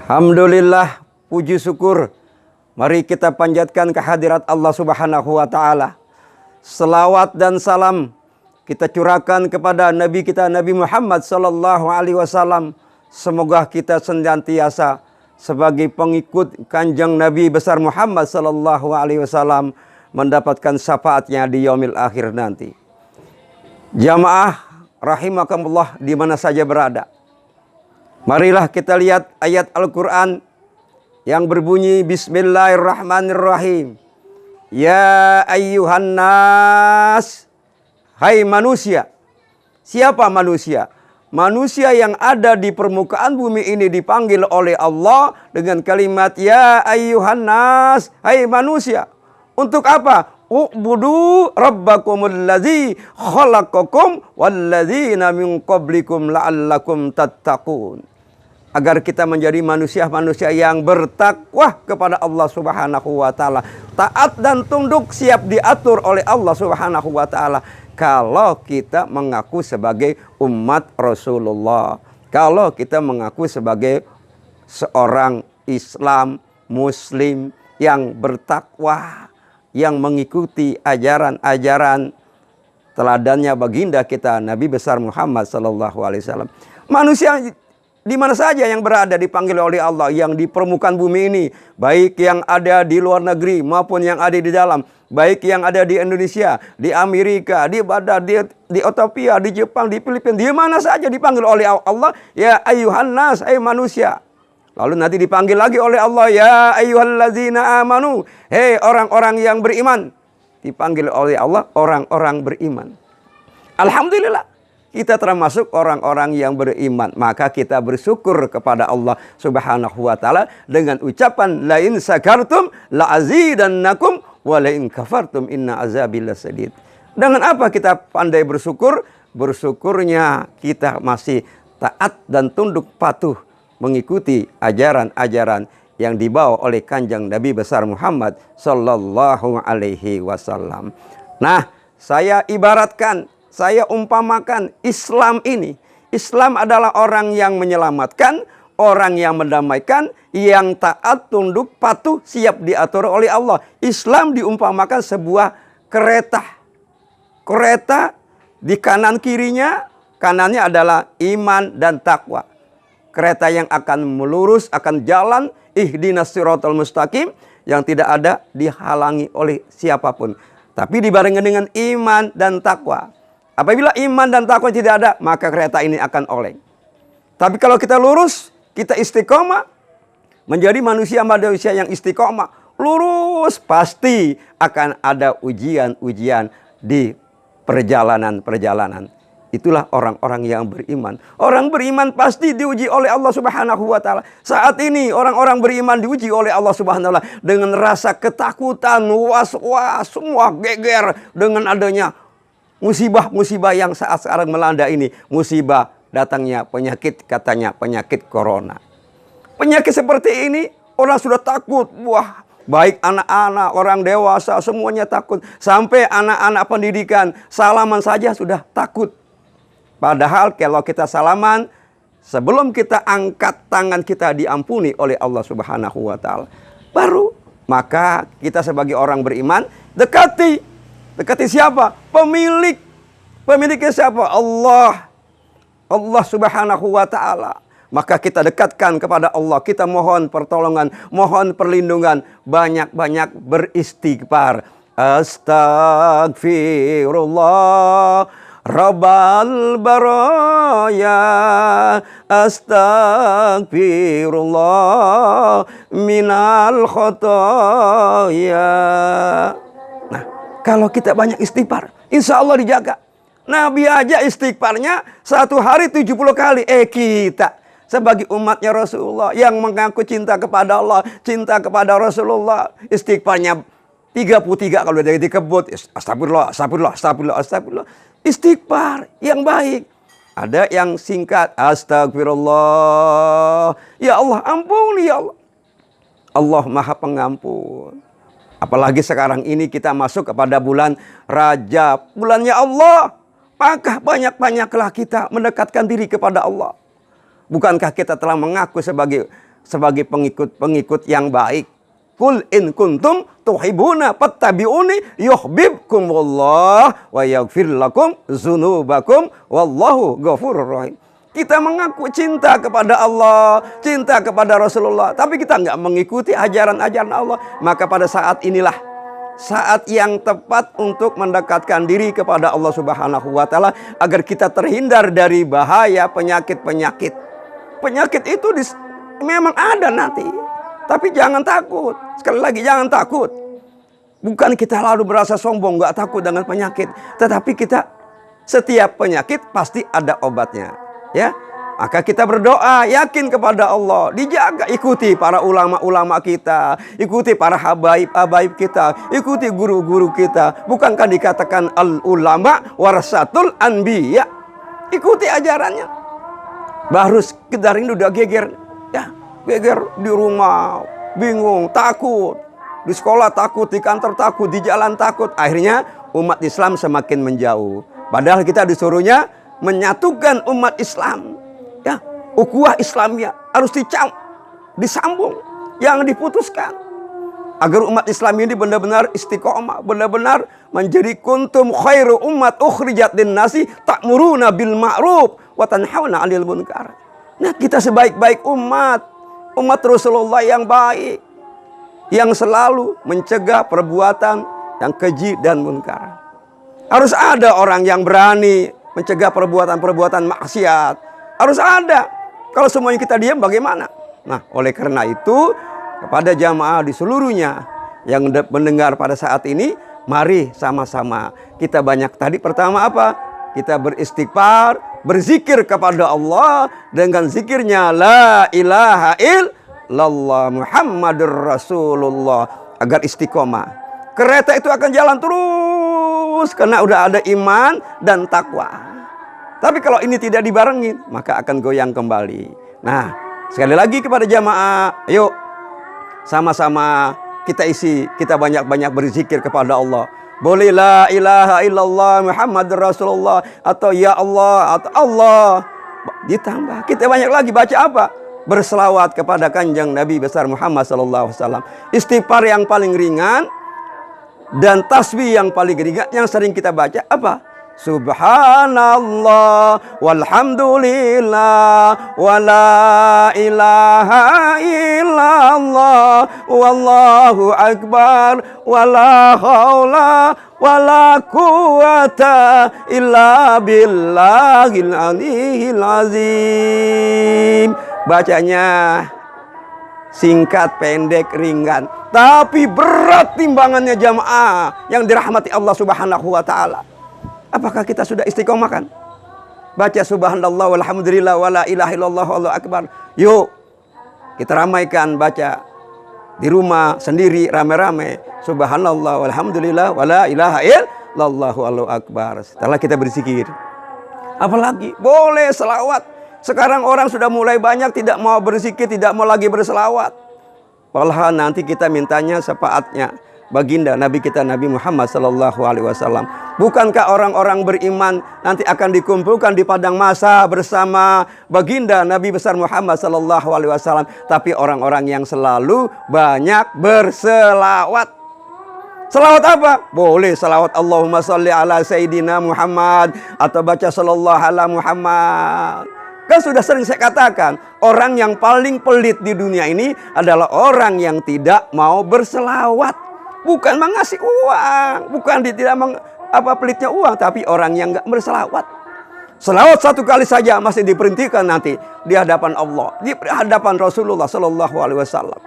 Alhamdulillah, puji syukur. Mari kita panjatkan kehadirat Allah Subhanahu wa Ta'ala. Selawat dan salam kita curahkan kepada Nabi kita, Nabi Muhammad Sallallahu Alaihi Wasallam. Semoga kita senantiasa sebagai pengikut kanjeng Nabi besar Muhammad Sallallahu Alaihi Wasallam mendapatkan syafaatnya di yaumil akhir nanti. Jamaah rahimakumullah di mana saja berada. Marilah kita lihat ayat Al-Quran yang berbunyi Bismillahirrahmanirrahim. Ya ayyuhan nas, hai manusia. Siapa manusia? Manusia yang ada di permukaan bumi ini dipanggil oleh Allah dengan kalimat ya ayyuhan nas, hai manusia. Untuk apa? U'budu rabbakumul ladzi khalaqakum walladzina min qablikum la'allakum tattaqun. Agar kita menjadi manusia-manusia yang bertakwa kepada Allah Subhanahu wa Ta'ala. Taat dan tunduk, siap diatur oleh Allah Subhanahu wa Ta'ala. Kalau kita mengaku sebagai umat Rasulullah. Kalau kita mengaku sebagai seorang Islam, Muslim yang bertakwa. Yang mengikuti ajaran-ajaran teladannya baginda kita Nabi besar Muhammad Sallallahu Alaihi Wasallam. Manusia di mana saja yang berada dipanggil oleh Allah, yang di permukaan bumi ini, baik yang ada di luar negeri maupun yang ada di dalam, baik yang ada di Indonesia, di Amerika, di Badar, di Ethiopia, di Jepang, di Filipina, di mana saja dipanggil oleh Allah, ya ayyuhan nas, hai manusia. Lalu nanti dipanggil lagi oleh Allah, ya ayyuhallazina amanu, hei orang-orang yang beriman. Dipanggil oleh Allah orang-orang beriman. Alhamdulillah. Kita termasuk orang-orang yang beriman. Maka kita bersyukur kepada Allah Subhanahu wa Ta'ala dengan ucapan la in sakartum la azidannakum wa la in kafartum inna azabi lasadid. Dengan apa kita pandai bersyukur? Bersyukurnya kita masih taat dan tunduk patuh mengikuti ajaran-ajaran yang dibawa oleh kanjeng Nabi besar Muhammad Sallallahu Alaihi Wasallam. Nah, saya ibaratkan, saya umpamakan Islam ini. Islam adalah orang yang menyelamatkan, orang yang mendamaikan, yang taat, tunduk, patuh, siap diatur oleh Allah. Islam diumpamakan sebuah kereta. Kereta di kanan kirinya, kanannya adalah iman dan takwa. Kereta yang akan melurus, akan jalan, ihdinas siratal mustaqim, yang tidak ada dihalangi oleh siapapun. Tapi dibarengi dengan iman dan takwa. Apabila iman dan takwa tidak ada, maka kereta ini akan oleng. Tapi kalau kita lurus, kita istiqomah, menjadi manusia-manusia yang istiqomah, lurus, pasti akan ada ujian-ujian di perjalanan-perjalanan. Itulah orang-orang yang beriman. Orang beriman pasti diuji oleh Allah Subhanahu wa Ta'ala. Saat ini orang-orang beriman diuji oleh Allah Subhanahu wa Ta'ala dengan rasa ketakutan, was-was, semua geger dengan adanya musibah-musibah yang saat sekarang melanda ini. Musibah datangnya penyakit, katanya penyakit corona. Penyakit seperti ini orang sudah takut. Wah, baik anak-anak, orang dewasa, semuanya takut. Sampai anak-anak pendidikan, salaman saja sudah takut. Padahal kalau kita salaman, sebelum kita angkat tangan kita diampuni oleh Allah Subhanahu wa Ta'ala. Baru, maka kita sebagai orang beriman, dekati. Dekati siapa? Pemilik. Pemiliknya siapa? Allah. Allah Subhanahu wa Ta'ala. Maka kita dekatkan kepada Allah. Kita mohon pertolongan, mohon perlindungan. Banyak-banyak beristighfar. Astagfirullah Rabbal baraya, astagfirullah minal khotoya. Nah, kalau kita banyak istighfar, insya Allah dijaga. Nabi aja istighfarnya 1 hari 70 kali. Kita sebagai umatnya Rasulullah yang mengaku cinta kepada Allah, cinta kepada Rasulullah, istighfarnya 33 kalau dari dikebut. Astagfirullah, astagfirullah, astagfirullah, astagfirullah. Istighfar yang baik. Ada yang singkat. Astagfirullah. Ya Allah, ampuni ya Allah. Allah Maha Pengampun. Apalagi sekarang ini kita masuk kepada bulan Rajab. Bulannya Allah. Maka banyak-banyaklah kita mendekatkan diri kepada Allah. Bukankah kita telah mengaku sebagai sebagai pengikut-pengikut yang baik. Qul in kuntum tuhibuna fattabi'uni yuhibbukumullah wa yaghfir lakum dzunubakum wallahu ghafurur rahim. Kita mengaku cinta kepada Allah, cinta kepada Rasulullah, tapi kita nggak mengikuti ajaran-ajaran Allah. Maka pada saat inilah saat yang tepat untuk mendekatkan diri kepada Allah Subhanahu wa Ta'ala, agar kita terhindar dari bahaya penyakit-penyakit. Penyakit itu memang ada nanti, tapi jangan takut. Sekali lagi, jangan takut. Bukan kita lalu berasa sombong, nggak takut dengan penyakit, tetapi kita setiap penyakit pasti ada obatnya. Ya, maka kita berdoa, yakin kepada Allah, dijaga, ikuti para ulama-ulama kita, ikuti para habaib kita, ikuti guru-guru kita. Bukankah dikatakan al-ulama warasatul anbiya? Ikuti ajarannya. Baru sekedar ini udah geger, ya, geger di rumah, bingung, takut, di sekolah takut, di kantor takut, di jalan takut. Akhirnya umat Islam semakin menjauh. Padahal kita disuruhnya menyatukan umat Islam, ya, ukhuwah Islamiyah harus disambung, jangan diputuskan, agar umat Islam ini benar-benar istiqomah, benar-benar menjadi kuntum khairu ummat ukhrijat linnasi ta'muruna bil ma'ruf wa tanhauna 'anil munkar. Nah, kita sebaik-baik umat Rasulullah yang baik, yang selalu mencegah perbuatan yang keji dan munkar. Harus ada orang yang berani mencegah perbuatan-perbuatan maksiat. Harus ada. Kalau semuanya kita diam bagaimana? Nah, oleh karena itu, kepada jamaah di seluruhnya yang mendengar pada saat ini, mari sama-sama kita banyak tadi. Pertama apa? Kita beristighfar, berzikir kepada Allah dengan zikirnya la ilaha illallah Muhammadur Rasulullah, agar istiqomah. Kereta itu akan jalan terus karena udah ada iman dan takwa. Tapi kalau ini tidak dibarengin, maka akan goyang kembali. Nah, sekali lagi kepada jamaah, yuk sama-sama kita banyak-banyak berzikir kepada Allah. Boleh la ilaha illallah Muhammadur Rasulullah, atau ya Allah, atau Allah. Ditambah, kita banyak lagi baca apa? Berselawat kepada Kanjeng Nabi besar Muhammad SAW. Istighfar yang paling ringan dan tasbih yang paling ringan yang sering kita baca apa? Subhanallah walhamdulillah wala ilaha illallah wallahu akbar wala haula wala quwata illa billahil aliyil azim. Bacanya singkat, pendek, ringan, tapi berat timbangannya jamaah yang dirahmati Allah Subhanahu wa Ta'ala. Apakah kita sudah istiqomah kan? Baca subhanallah walhamdulillah wala ilaha illallah wallahu akbar. Yuk kita ramaikan, baca di rumah sendiri rame-rame subhanallah walhamdulillah wala ilaha illallah wallahu akbar. Setelah kita berzikir, apalagi boleh selawat. Sekarang orang sudah mulai banyak tidak mau berzikir, tidak mau lagi berselawat. Padahal nanti kita mintanya syafaatnya baginda Nabi kita Nabi Muhammad SAW. Bukankah orang-orang beriman nanti akan dikumpulkan di padang mahsyar bersama baginda Nabi besar Muhammad SAW? Tapi orang-orang yang selalu banyak berselawat. Selawat apa? Boleh selawat Allahumma sholli ala Sayyidina Muhammad, atau baca sallallahu ala Muhammad. Kan sudah sering saya katakan, orang yang paling pelit di dunia ini adalah orang yang tidak mau berselawat. Bukan mengasih uang, bukan tidak pelitnya uang, tapi orang yang nggak berselawat. Selawat satu kali saja masih diperhentikan nanti di hadapan Allah, di hadapan Rasulullah Sallallahu Alaihi Wasallam.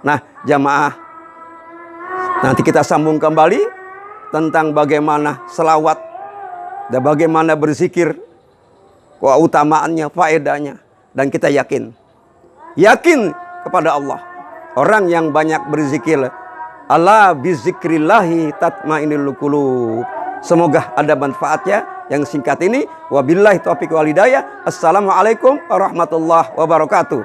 Nah, jamaah, nanti kita sambung kembali tentang bagaimana selawat dan bagaimana berzikir, keutamaannya, faedahnya, dan kita yakin kepada Allah. Orang yang banyak berzikir, ala bizikrillahi tatmainnul qulub. Semoga ada manfaatnya yang singkat ini. Wabillahi taufiq wal hidayah. Assalamualaikum warahmatullahi wabarakatuh.